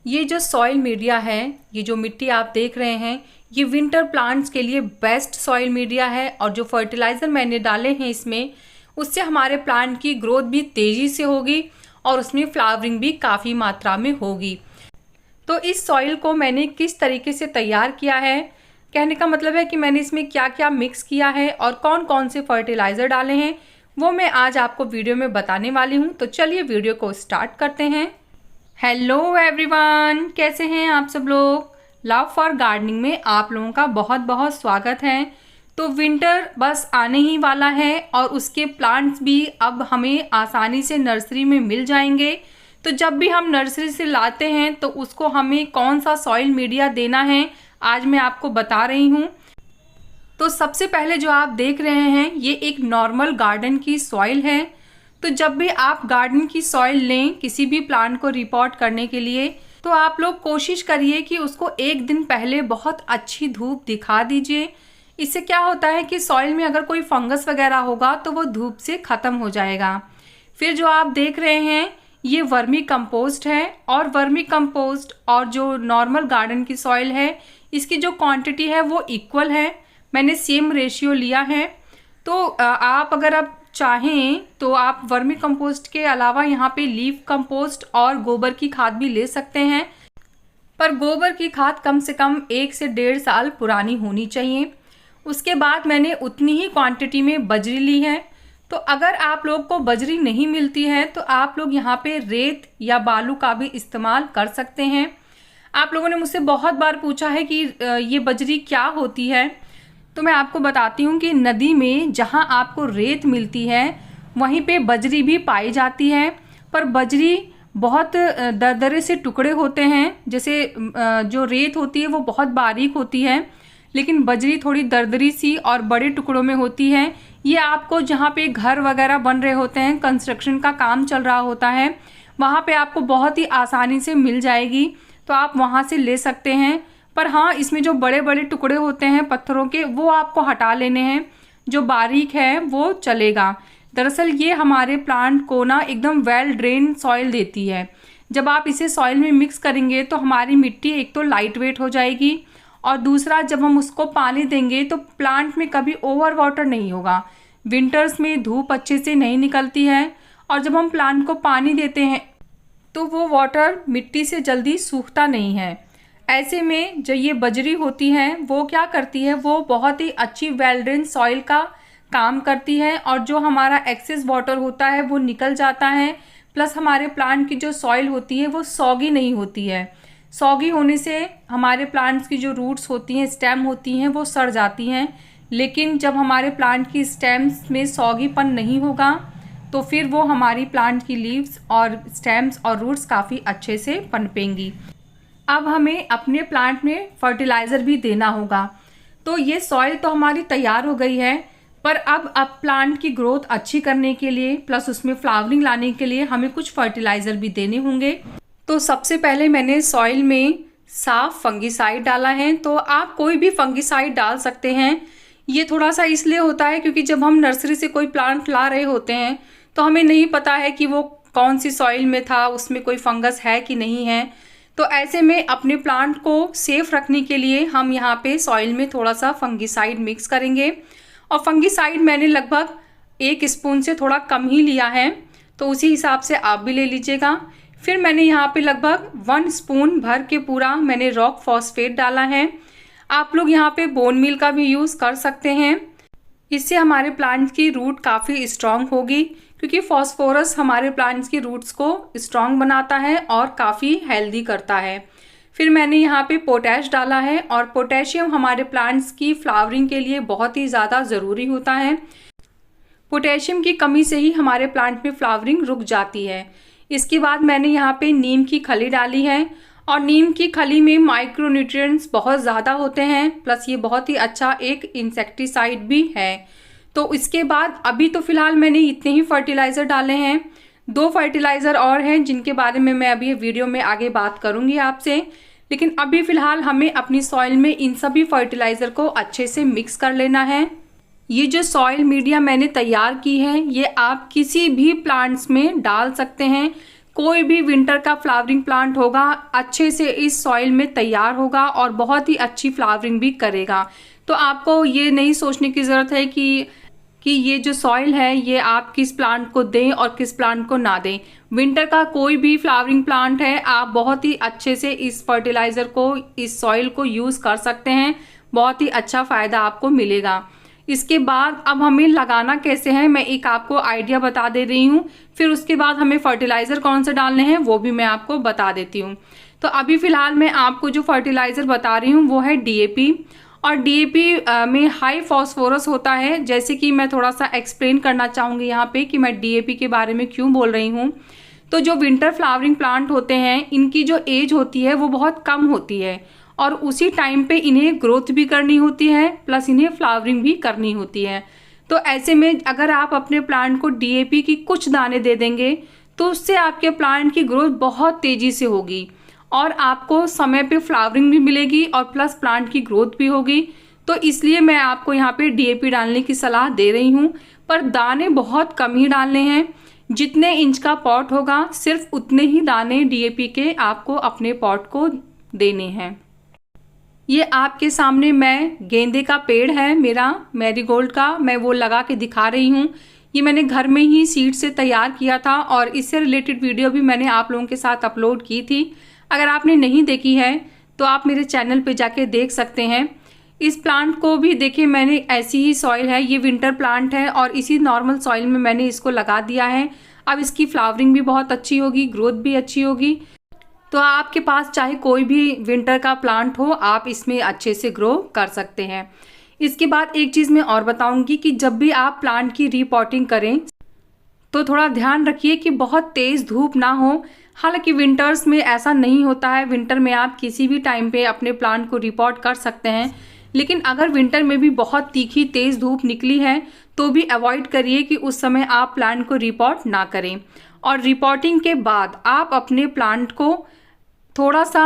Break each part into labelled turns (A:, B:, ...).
A: ये जो soil media है, ये जो मिट्टी आप देख रहे हैं, ये विंटर प्लांट्स के लिए बेस्ट सॉइल मीडिया है। और जो फर्टिलाइज़र मैंने डाले हैं इसमें, उससे हमारे प्लांट की ग्रोथ भी तेज़ी से होगी और उसमें फ्लावरिंग भी काफ़ी मात्रा में होगी। तो इस सॉइल को मैंने किस तरीके से तैयार किया है, कहने का मतलब है कि मैंने इसमें क्या क्या मिक्स किया है और कौन कौन से फर्टिलाइज़र डाले हैं, वो मैं आज आपको वीडियो में बताने वाली हूँ। तो चलिए वीडियो को स्टार्ट करते हैं। हेलो एवरीवन, कैसे हैं आप सब लोग। लव फॉर गार्डनिंग में आप लोगों का बहुत बहुत स्वागत है। तो विंटर बस आने ही वाला है और उसके प्लांट्स भी अब हमें आसानी से नर्सरी में मिल जाएंगे। तो जब भी हम नर्सरी से लाते हैं तो उसको हमें कौन सा सॉइल मीडिया देना है, आज मैं आपको बता रही हूँ। तो सबसे पहले जो आप देख रहे हैं, ये एक नॉर्मल गार्डन की सॉइल है। तो जब भी आप गार्डन की सॉइल लें किसी भी प्लांट को रिपोर्ट करने के लिए, तो आप लोग कोशिश करिए कि उसको एक दिन पहले बहुत अच्छी धूप दिखा दीजिए। इससे क्या होता है कि सॉइल में अगर कोई फंगस वगैरह होगा तो वो धूप से ख़त्म हो जाएगा। फिर जो आप देख रहे हैं, ये वर्मी कंपोस्ट है। और वर्मी कंपोस्ट और जो नॉर्मल गार्डन की सॉइल है, इसकी जो क्वांटिटी है वो इक्वल है। मैंने सेम रेशियो लिया है। तो आप अगर आप चाहें तो आप वर्मी कंपोस्ट के अलावा यहाँ पे लीफ कंपोस्ट और गोबर की खाद भी ले सकते हैं। पर गोबर की खाद कम से कम 1 से 1.5 साल पुरानी होनी चाहिए। उसके बाद मैंने उतनी ही क्वांटिटी में बजरी ली है। तो अगर आप लोग को बजरी नहीं मिलती है तो आप लोग यहाँ पे रेत या बालू का भी इस्तेमाल कर सकते हैं। आप लोगों ने मुझसे बहुत बार पूछा है कि ये बजरी क्या होती है। तो मैं आपको बताती हूँ कि नदी में जहाँ आपको रेत मिलती है वहीं पे बजरी भी पाई जाती है। पर बजरी बहुत दरदरे से टुकड़े होते हैं। जैसे जो रेत होती है वो बहुत बारीक होती है, लेकिन बजरी थोड़ी दरदरी सी और बड़े टुकड़ों में होती है। ये आपको जहाँ पे घर वगैरह बन रहे होते हैं, कंस्ट्रक्शन का काम चल रहा होता है, वहाँ पे आपको बहुत ही आसानी से मिल जाएगी। तो आप वहाँ से ले सकते हैं। पर हाँ, इसमें जो बड़े बड़े टुकड़े होते हैं पत्थरों के, वो आपको हटा लेने हैं। जो बारीक है वो चलेगा। दरअसल ये हमारे प्लांट को ना एकदम वेल ड्रेन सॉइल देती है। जब आप इसे सॉइल में मिक्स करेंगे तो हमारी मिट्टी एक तो लाइट वेट हो जाएगी, और दूसरा जब हम उसको पानी देंगे तो प्लांट में कभी ओवर वाटर नहीं होगा। विंटर्स में धूप अच्छे से नहीं निकलती है, और जब हम प्लांट को पानी देते हैं तो वो वाटर मिट्टी से जल्दी सूखता नहीं है। ऐसे में जो ये बजरी होती है वो क्या करती है, वो बहुत ही अच्छी वेल ड्रेन सॉइल का काम करती है, और जो हमारा एक्सेस वाटर होता है वो निकल जाता है। प्लस हमारे प्लांट की जो सॉइल होती है वो सॉगी नहीं होती है। सॉगी होने से हमारे प्लांट्स की जो रूट्स होती हैं, स्टेम होती हैं, वो सड़ जाती हैं। लेकिन जब हमारे प्लांट की स्टेम्स में सॉगीपन नहीं होगा तो फिर वो हमारी प्लांट की लीव्स और स्टेम्स और रूट्स काफ़ी अच्छे से पनपेंगी। अब हमें अपने प्लांट में फर्टिलाइज़र भी देना होगा। तो ये सॉइल तो हमारी तैयार हो गई है, पर अब प्लांट की ग्रोथ अच्छी करने के लिए प्लस उसमें फ्लावरिंग लाने के लिए हमें कुछ फर्टिलाइज़र भी देने होंगे। तो सबसे पहले मैंने सॉइल में साफ फंगिसाइड डाला है। तो आप कोई भी फंगिसाइड डाल सकते हैं। ये थोड़ा सा इसलिए होता है क्योंकि जब हम नर्सरी से कोई प्लांट ला रहे होते हैं तो हमें नहीं पता है कि वो कौन सी सॉइल में था, उसमें कोई फंगस है कि नहीं है। तो ऐसे में अपने प्लांट को सेफ रखने के लिए हम यहाँ पे सॉइल में थोड़ा सा फंगिसाइड मिक्स करेंगे। और फंगिसाइड मैंने लगभग 1 स्पून से थोड़ा कम ही लिया है, तो उसी हिसाब से आप भी ले लीजिएगा। फिर मैंने यहाँ पे लगभग 1 स्पून भर के पूरा मैंने रॉक फॉस्फेट डाला है। आप लोग यहाँ पे बोन मील का भी यूज़ कर सकते हैं। इससे हमारे प्लांट की रूट काफ़ी स्ट्रांग होगी, क्योंकि फॉस्फोरस हमारे प्लांट्स की रूट्स को स्ट्रांग बनाता है और काफ़ी हेल्दी करता है। फिर मैंने यहाँ पे पोटैश डाला है, और पोटेशियम हमारे प्लांट्स की फ्लावरिंग के लिए बहुत ही ज़्यादा ज़रूरी होता है। पोटेशियम की कमी से ही हमारे प्लांट में फ्लावरिंग रुक जाती है। इसके बाद मैंने यहाँ पे नीम की खली डाली है, और नीम की खली में माइक्रोन्यूट्रिएंट्स बहुत ज़्यादा होते हैं, प्लस ये बहुत ही अच्छा एक इंसेक्टिसाइड भी है। तो इसके बाद अभी तो फ़िलहाल मैंने इतने ही फर्टिलाइज़र डाले हैं। 2 फर्टिलाइज़र और हैं जिनके बारे में मैं अभी वीडियो में आगे बात करूँगी आपसे। लेकिन अभी फ़िलहाल हमें अपनी सॉइल में इन सभी फर्टिलाइज़र को अच्छे से मिक्स कर लेना है। ये जो सॉइल मीडिया मैंने तैयार की है, ये आप किसी भी प्लांट्स में डाल सकते हैं। कोई भी विंटर का फ्लावरिंग प्लांट होगा अच्छे से इस सॉइल में तैयार होगा और बहुत ही अच्छी फ्लावरिंग भी करेगा। तो आपको ये नहीं सोचने की ज़रूरत है कि ये जो सॉइल है ये आप किस प्लांट को दें और किस प्लांट को ना दें। विंटर का कोई भी फ्लावरिंग प्लांट है आप बहुत ही अच्छे से इस फर्टिलाइज़र को, इस सॉइल को यूज़ कर सकते हैं, बहुत ही अच्छा फ़ायदा आपको मिलेगा। इसके बाद अब हमें लगाना कैसे है, मैं एक आपको आइडिया बता दे रही हूँ, फिर उसके बाद हमें फर्टिलाइज़र कौन से डालने हैं वो भी मैं आपको बता देती हूँ। तो अभी फ़िलहाल मैं आपको जो फर्टिलाइज़र बता रही हूँ वो है DAP, और DAP में हाई फॉस्फोरस होता है। जैसे कि मैं थोड़ा सा एक्सप्लेन करना चाहूँगी यहाँ पे कि मैं DAP के बारे में क्यों बोल रही हूँ। तो जो विंटर फ्लावरिंग प्लांट होते हैं इनकी जो एज होती है वो बहुत कम होती है और उसी टाइम पे इन्हें ग्रोथ भी करनी होती है प्लस इन्हें फ्लावरिंग भी करनी होती है। तो ऐसे में अगर आप अपने प्लांट को DAP की कुछ दाने दे देंगे तो उससे आपके प्लांट की ग्रोथ बहुत तेज़ी से होगी और आपको समय पे फ्लावरिंग भी मिलेगी और प्लस प्लांट की ग्रोथ भी होगी। तो इसलिए मैं आपको यहाँ पे DAP डालने की सलाह दे रही हूँ, पर दाने बहुत कम ही डालने हैं। जितने इंच का पॉट होगा सिर्फ उतने ही दाने DAP के आपको अपने पॉट को देने हैं। ये आपके सामने मैं गेंदे का पेड़ है मेरा, मैरीगोल्ड का, मैं वो लगा के दिखा रही हूँ। ये मैंने घर में ही सीड से तैयार किया था और इससे रिलेटेड वीडियो भी मैंने आप लोगों के साथ अपलोड की थी। अगर आपने नहीं देखी है तो आप मेरे चैनल पे जाके देख सकते हैं। इस प्लांट को भी देखिए मैंने ऐसी ही सॉइल है, ये विंटर प्लांट है और इसी नॉर्मल सॉइल में मैंने इसको लगा दिया है। अब इसकी फ्लावरिंग भी बहुत अच्छी होगी, ग्रोथ भी अच्छी होगी। तो आपके पास चाहे कोई भी विंटर का प्लांट हो आप इसमें अच्छे से ग्रो कर सकते हैं। इसके बाद एक चीज़ मैं और बताऊंगी कि जब भी आप प्लांट की रीपॉटिंग करें तो थोड़ा ध्यान रखिए कि बहुत तेज़ धूप ना हो। हालांकि विंटर्स में ऐसा नहीं होता है, विंटर में आप किसी भी टाइम पे अपने प्लांट को रिपॉट कर सकते हैं, लेकिन अगर विंटर में भी बहुत तीखी तेज़ धूप निकली है तो भी अवॉइड करिए कि उस समय आप प्लांट को रिपॉट ना करें। और रिपॉटिंग के बाद आप अपने प्लांट को थोड़ा सा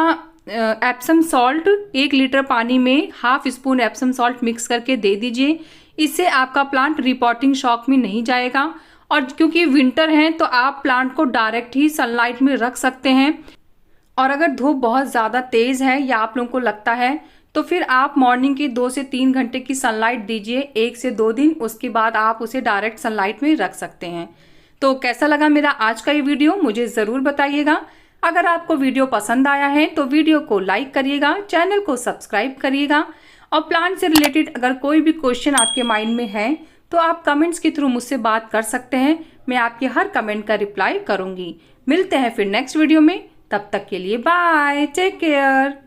A: एप्सम सॉल्ट 1 लीटर पानी में ½ स्पून एप्सम सॉल्ट मिक्स करके दे दीजिए। इससे आपका प्लांट रिपॉटिंग शॉक में नहीं जाएगा। और क्योंकि विंटर है तो आप प्लांट को डायरेक्ट ही सनलाइट में रख सकते हैं, और अगर धूप बहुत ज़्यादा तेज़ है या आप लोगों को लगता है तो फिर आप मॉर्निंग के 2 से 3 घंटे की सनलाइट दीजिए 1 से 2 दिन, उसके बाद आप उसे डायरेक्ट सनलाइट में रख सकते हैं। तो कैसा लगा मेरा आज का ये वीडियो मुझे ज़रूर बताइएगा। अगर आपको वीडियो पसंद आया है तो वीडियो को लाइक करिएगा, चैनल को सब्सक्राइब करिएगा, और प्लांट से रिलेटेड अगर कोई भी क्वेश्चन आपके माइंड में है तो आप कमेंट्स के थ्रू मुझसे बात कर सकते हैं। मैं आपके हर कमेंट का रिप्लाई करूंगी। मिलते हैं फिर नेक्स्ट वीडियो में, तब तक के लिए बाय, टेक केयर।